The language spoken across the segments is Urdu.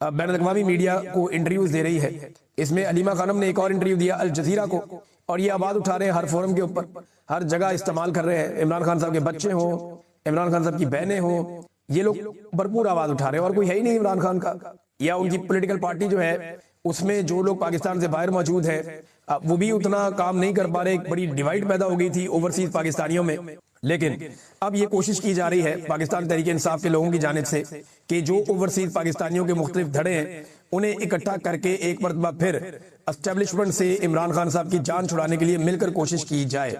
بین الاقوامی میڈیا کو انٹرویوز دے رہی ہے. اس میں علیمہ خانم نے ایک اور انٹرویو دیا الجزیرہ کو, اور یہ آواز اٹھا رہے ہیں ہر فورم کے اوپر, ہر جگہ استعمال کر رہے ہیں. عمران خان صاحب کے بچے ہوں, عمران خان صاحب کی بہنیں ہوں, یہ لوگ بھرپور آواز اٹھا رہے ہیں, اور کوئی ہے ہی نہیں عمران خان کا یا ان کی پولیٹیکل پارٹی جو ہے اس میں جو لوگ پاکستان سے باہر موجود ہیں وہ بھی اتنا کام نہیں کر پا رہے. ایک بڑی ڈیوائیڈ پیدا ہو گئی تھی اوورسیز پاکستانیوں میں, لیکن اب یہ کوشش کی جا رہی ہے پاکستان تحریک انصاف کے لوگوں کی جانب سے کہ جو اوورسیز پاکستانیوں کے مختلف دھڑے ہیں انہیں اکٹھا کر کے ایک مرتبہ پھر اسٹیبلشمنٹ سے عمران خان صاحب کی جان چھڑانے کے لیے مل کر کوشش کی جائے.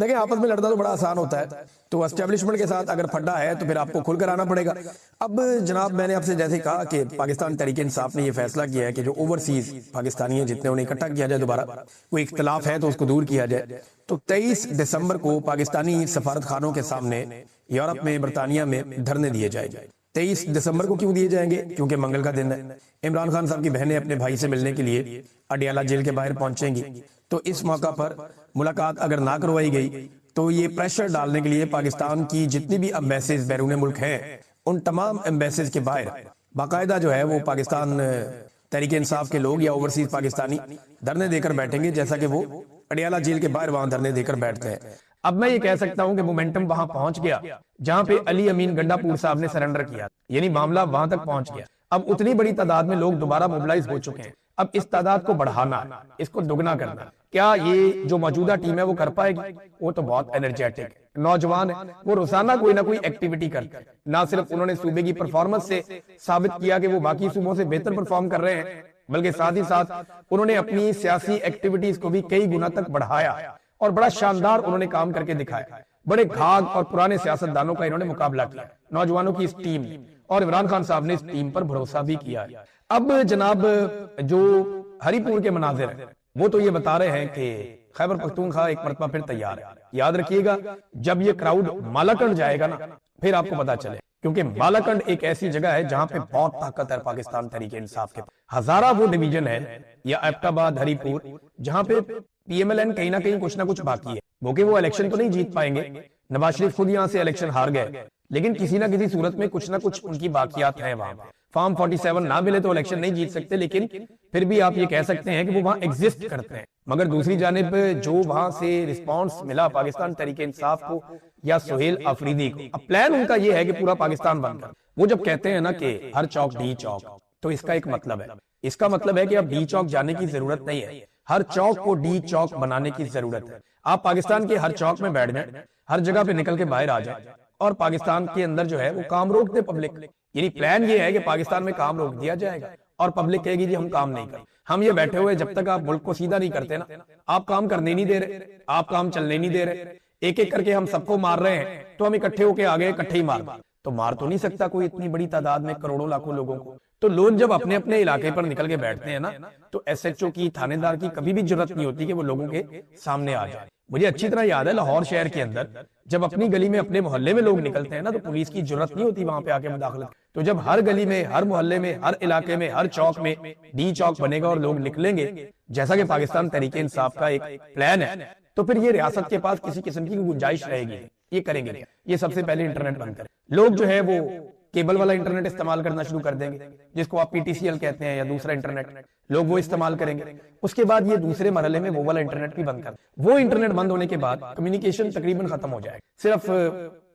دیکھیں آپس میں لڑنا تو بڑا آسان ہوتا ہے, تو اسٹیبلشمنٹ کے ساتھ اگر پھڈا ہے تو پھر آپ کو کھل کر آنا پڑے گا. اب جناب میں نے آپ سے جیسے کہا کہ پاکستان تحریک انصاف نے یہ فیصلہ کیا ہے کہ جو اوورسیز پاکستانی ہیں جتنے انہیں اکٹھا کیا جائے, دوبارہ کوئی اختلاف ہے تو اس کو دور کیا جائے. تو 23 دسمبر کو پاکستانی سفارت خانوں کے سامنے یورپ میں, برطانیہ میں دھرنے دیے جائیں گے. 23 دسمبر کو کیوں دیے جائیں گے؟ کیونکہ منگل کا دن ہے. عمران خان صاحب کی بہنیں اپنے بھائی سے ملنے کے لیے اڈیالہ جیل کے باہر پہنچیں گی, تو اس موقع پر ملاقات اگر نہ کروائی گئی تو یہ پریشر ڈالنے کے لیے پاکستان کی جتنی بھی ایمبیسیز بیرون ملک ہیں ان تمام ایمبیسیز کے باہر باقاعدہ جو ہے وہ پاکستان تحریک انصاف کے لوگ یا اوورسیز پاکستانی دھرنے دے کر بیٹھیں گے, جیسا کہ وہ اڈیالہ جیل کے باہر وہاں دھرنے دے کر بیٹھتے ہیں. اب میں یہ کہہ سکتا ہوں کہ مومنٹم وہاں پہنچ گیا جہاں پہ علی امین گنڈا پور صاحب نے سرنڈر کیا, یعنی معاملہ وہاں تک پہنچ گیا. اب اتنی بڑی تعداد میں لوگ دوبارہ موبلائز ہو چکے ہیں. اب اس تعداد کو بڑھانا, اس کو دگنا کرنا, کیا یہ جو موجودہ ٹیم ہے وہ کر پائے گی؟ وہ تو بہت انرجیٹک نوجوان ہے, وہ روزانہ کوئی نہ کوئی ایکٹیویٹی کرتے ہیں. نہ صرف انہوں نے صوبے کی پرفارمنس سے ثابت کیا کہ وہ باقی صوبوں سے بہتر پرفارم کر رہے ہیں, بلکہ ساتھ ہی ساتھ انہوں نے اپنی سیاسی ایکٹیویٹیز کو بھی کئی گنا تک بڑھایا اور بڑا شاندار انہوں نے کام کر کے دکھایا. بڑے گھاگ اور پرانے سیاستدانوں کا انہوں نے مقابلہ کیا, نوجوانوں کی اس ٹیم, اور عمران خان صاحب نے اس ٹیم پر بھروسہ بھی کیا. اب جناب جو ہری پور کے مناظر ہیں وہ تو یہ بتا رہے ہیں کہ خیبر پختونخوا ایک مرتبہ پھر تیار ہے. یاد رکھیے گا جب یہ کراؤڈ مالاکنڈ جائے گا نا پھر آپ کو پتا چلے, کیونکہ مالاکنڈ ایک ایسی جگہ ہے جہاں پہ بہت طاقت ہے پاکستان تحریک انصاف کے. ہزارہ وہ ڈویژن ہے یا ایبٹ آباد, ہری پور, جہاں پہ پی ایم ایل این کہیں نہ کہیں کچھ نہ کچھ باقی ہے. وہ الیکشن تو نہیں جیت پائیں گے, نواز شریف خود یہاں سے الیکشن ہار گئے, لیکن کسی نہ کسی صورت میں کچھ نہ کچھ ان کی باقیات ہیں وہاں پہ. فارم 47 نہ ملے تو الیکشن نہیں جیت سکتے, لیکن پھر بھی آپ یہ کہہ سکتے ہیں کہ وہ وہاں ایگزسٹ کرتے ہیں. مگر دوسری جانب جو وہاں سے رسپانس ملا پاکستان تحریک انصاف کو یا سہیل آفریدی کو, اب پلان ان کا یہ ہے کہ پورا پاکستان بن کر, وہ جب کہتے ہیں نا کہ ہر چوک ڈی چوک, تو اس کا ایک مطلب ہے. اس کا مطلب ہے کہ اب ڈی چوک جانے کی ضرورت نہیں ہے, ہر چوک کو ڈی چوک بنانے کی ضرورت ہے. آپ پاکستان کے ہر چوک میں بیٹھ جائیں, ہر جگہ پہ نکل کے باہر آ جائیں, اور پاکستان کے اندر جو ہے وہ کام روک دے پبلک. یعنی پلان یہ ہے کہ پاکستان میں کام روک دیا جائے گا اور پبلک کہے گی جی ہم کام نہیں کریں. ہم یہ بیٹھے ہوئے جب تک آپ ملک کو سیدھا نہیں کرتے نا, آپ کام کرنے نہیں دے رہے, آپ کام چلنے نہیں دے رہے, ایک ایک کر کے ہم سب کو مار رہے ہیں, تو ہم اکٹھے ہو کے آگے اکٹھے ہی مار تو نہیں سکتا کوئی اتنی بڑی تعداد میں کروڑوں لاکھوں لوگوں کو. تو لوگ جب اپنے اپنے علاقے پر نکل کے بیٹھتے ہیں نا, تو ایس ایچ او کی, تھانے دار کی کبھی بھی جرت نہیں ہوتی کہ وہ لوگوں کے سامنے آ جائے. مجھے اچھی طرح یاد ہے لاہور شہر کے اندر جب اپنی گلی میں اپنے محلے میں لوگ نکلتے ہیں نا, تو پولیس کی جرت نہیں ہوتی وہاں پہ آ کے مداخلت. تو جب ہر گلی میں, ہر محلے میں, ہر علاقے میں, ہر چوک میں ڈی چوک بنے گا اور لوگ نکلیں گے, جیسا کہ پاکستان تحریک انصاف کا ایک پلان ہے, تو پھر یہ ریاست کے پاس کسی قسم کی گنجائش رہے گی. یہ کریں گے, یہ سب سے پہلے انٹرنیٹ بند کریں. لوگ جو ہے وہ کیبل والا انٹرنیٹ استعمال کرنا شروع کر دیں گے, جس کو آپ پی ٹی سی ایل کہتے ہیں, یا دوسرا انٹرنیٹ, لوگ وہ استعمال کریں گے. اس کے بعد یہ دوسرے مرحلے میں وہ والا انٹرنیٹ بھی بند کر, وہ انٹرنیٹ بند ہونے کے بعد کمیونیکیشن تقریباً ختم ہو جائے گا. صرف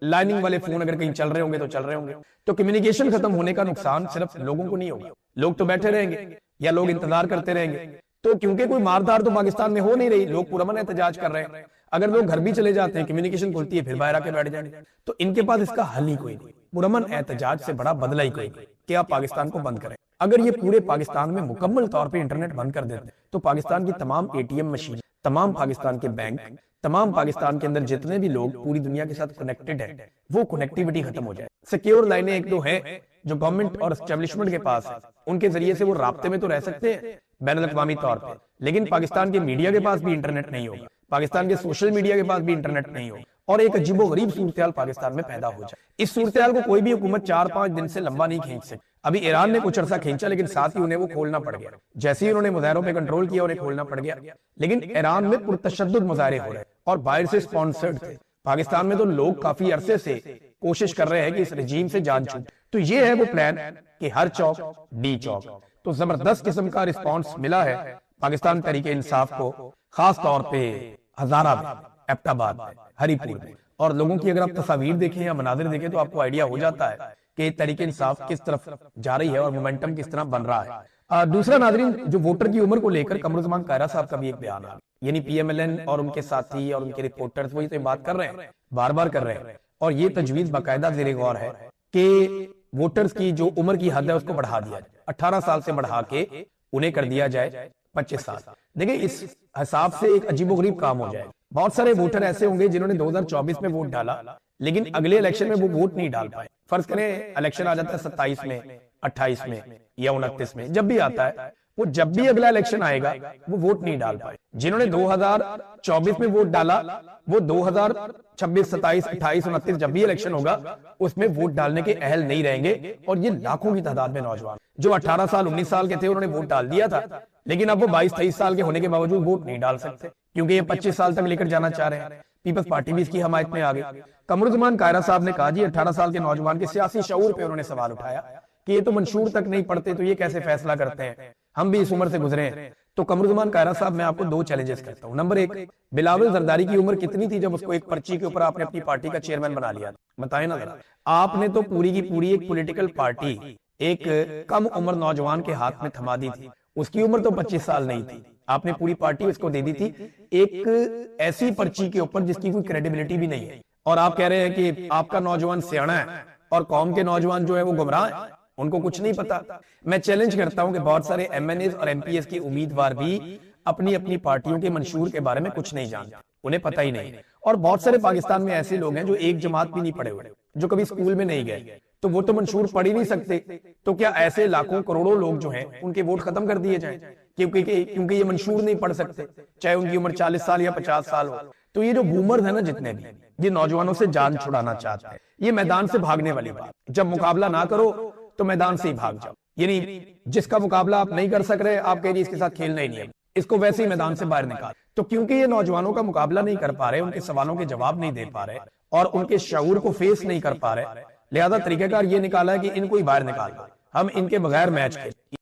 لائننگ والے فون اگر کہیں چل رہے ہوں گے تو چل رہے ہوں گے, تو کمیونیکیشن ختم ہونے کا نقصان صرف لوگوں کو نہیں ہوگا. لوگ تو بیٹھے رہیں گے یا لوگ انتظار کرتے رہیں گے, تو کیونکہ کوئی ماردار تو پاکستان میں ہو نہیں رہی, لوگ پرامن احتجاج کر رہے ہیں. اگر لوگ گھر بھی چلے جاتے ہیں, کمیونیکیشن کھلتی ہے, پھر باہر آ کے بیٹھ جائیں گے, تو ان کے پاس اس کا حل ہی کوئی نہیں. پرامن احتجاج سے بڑا بدلہ ہی کوئی نہیں کہ آپ پاکستان کو بند کریں. اگر یہ پورے پاکستان میں مکمل طور پہ انٹرنیٹ بند کر دیتے تو پاکستان کی تمام اے ٹی ایم مشین, تمام پاکستان کے بینک, تمام پاکستان کے اندر جتنے بھی لوگ پوری دنیا کے ساتھ کنیکٹڈ ہیں, وہ کنیکٹیوٹی ختم ہو جائے. سیکیور لائنیں ایک دو ہیں جو گورنمنٹ اور اسٹیبلشمنٹ کے پاس ہے, ان کے ذریعے سے وہ رابطے میں تو رہ سکتے ہیں بین الاقوامی طور پہ, لیکن پاکستان کے میڈیا کے پاس بھی انٹرنیٹ نہیں ہوگا, پاکستان کے سوشل میڈیا کے پاس بھی انٹرنیٹ نہیں ہوگا, اور ایک عجیب و غریب صورتحال پاکستان میں پیدا ہو جائے. اس صورتحال کو کوئی بھی حکومت 4-5 دن سے لمبا نہیں کھینچ سکتی. ابھی ایران نے کچھ عرصہ کھینچا, لیکن ساتھ ہی انہیں وہ کھولنا پڑ گیا. جیسے ہی انہوں نے مظاہروں پہ کنٹرول کیا, انہیں کھولنا پڑ گیا. لیکن ایران میں پرتشدد مظاہرے ہو رہے اور باہر سے سپانسرڈ تھے. پاکستان میں تو لوگ کافی عرصے سے کوشش کر رہے ہیں کہ اس رجیم سے جان چھوٹ. تو یہ ہے وہ پلان کہ ہر چوک ڈی چوک. تو زبردست قسم کا رسپانس ملا ہے پاکستان تحریک انصاف کو، خاص طور پہ ہزارہ میں، ایبٹ آباد میں، ہری پور میں. اور لوگوں کی اگر آپ تصاویر دیکھیں یا مناظر دیکھیں تو آپ کو آئیڈیا ہو جاتا ہے کہ تحریک انصاف کس طرف جا رہی ہے اور مومنٹم کس طرح بن رہا ہے. دوسرا ناظرین، جو ووٹر کی عمر کو لے کر قمرالزمان قاہرہ صاحب کا بھی ایک بیان ہے، یعنی پی ایم ایل این اور ان کے ساتھی اور ان کے رپورٹرز وہی تو بات کر رہے ہیں، بار بار کر رہے ہیں، اور یہ تجویز باقاعدہ زیر غور ہے کہ ووٹرز کی جو عمر کی حد ہے اس کو بڑھا دیا جائے، 18 سال سے بڑھا کے انہیں کر دیا جائے 25 سال. دیکھیں اس حساب سے ایک عجیب و غریب کام ہو جائے گا. بہت سارے ووٹر ایسے ہوں گے جنہوں نے 2024 میں ووٹ ڈالا لیکن اگلے الیکشن میں وہ ووٹ نہیں ڈال پائے. فرض کریں الیکشن آ جاتا ہے 27 میں، 28 میں یا 29 میں، جب بھی آتا ہے، وہ جب بھی اگلا الیکشن آئے گا وہ ووٹ نہیں ڈال پائے. جنہوں نے 2024 میں ووٹ ڈالا وہ 2026، 27، 28، 29 جب بھی الیکشن ہوگا اس میں ووٹ ڈالنے کے اہل نہیں رہیں گے. اور یہ لاکھوں کی تعداد میں نوجوان جو 18 سال 19 سال کے تھے انہوں نے ووٹ ڈال دیا تھا، لیکن اب وہ 22 23 سال کے ہونے کے باوجود ووٹ نہیں ڈال سکتے کیونکہ یہ 25 سال تک لے کر جانا چاہ رہے ہیں. پیپلز پارٹی بھی اس کی حمایت میں آ گئی. قمرالزمان قاہرہ صاحب نے کہا جی 18 سال کے نوجوان کے سیاسی شعور پہ انہوں نے سوال اٹھایا کہ یہ تو منشور تک نہیں پڑھتے تو یہ کیسے فیصلہ کرتے ہیں، ہم بھی اس عمر سے گزرے ہیں. تو قمرالزمان قاہرہ صاحب میں آپ کو 2 چیلنجز کرتا ہوں. نمبر 1، بلاول زرداری کی عمر کتنی تھی جب اس کو ایک پرچی کے اوپر آپ نے اپنی پارٹی کا چیئرمین بنا لیا؟ بتائیں نا ذرا. آپ نے تو پوری کی پوری ایک پولیٹیکل پارٹی ایک کم عمر نوجوان کے ہاتھ میں تھما دی تھی. اس کی عمر تو 25 سال نہیں تھی، آپ نے پوری پارٹی اس کو دے دی تھی ایک ایسی پرچی کے اوپر جس کی کوئی کریڈیبلٹی بھی نہیں ہے. اور آپ کہہ رہے ہیں کہ آپ کا نوجوان سیاڑا ہے اور قوم کے نوجوان جو ہے وہ گمراہ ہیں، ان کو کچھ نہیں پتا. میں چیلنج کرتا ہوں کہ بہت سارے ایم این ایز اور ایم پی ایس کی امیدوار بھی اپنی اپنی پارٹیوں کے منشور کے بارے میں کچھ نہیں جانتے، انہیں پتہ ہی نہیں. اور بہت سارے پاکستان میں ایسے لوگ ہیں جو ایک جماعت بھی نہیں پڑھے ہوئے، جو کبھی اسکول میں نہیں گئے، تو وہ تو منشور پڑھ ہی نہیں سکتے. تو کیا ایسے لاکھوں کروڑوں لوگ جو ہیں ان کے ووٹ ختم کر دیے جائیں کیونکہ یہ منشور نہیں پڑھ سکتے، چاہے ان کی عمر 40 سال یا 50 سال ہو؟ تو یہ جو بومرز ہیں نا جتنے بھی، یہ نوجوانوں سے جان چھڑانا چاہتے ہیں. یہ میدان سے بھاگنے والی بات، جب مقابلہ نہ کرو تو میدان سے ہی بھاگ جاؤ. یعنی جس کا مقابلہ آپ نہیں کر سک رہے آپ کہہ رہی اس کے ساتھ کھیلنا ہی نہیں ہے، اس کو ویسے ہی میدان سے باہر نکال. تو کیونکہ یہ نوجوانوں کا مقابلہ نہیں کر پا رہے، ان کے سوالوں کے جواب نہیں دے پا رہے اور ان کے شعور کو فیس نہیں کر پا رہے، لہذا طریقہ کار یہ نکالا ہے کہ ان کو ہی باہر نکال، ہم ان کے بغیر میچ کھیلیں.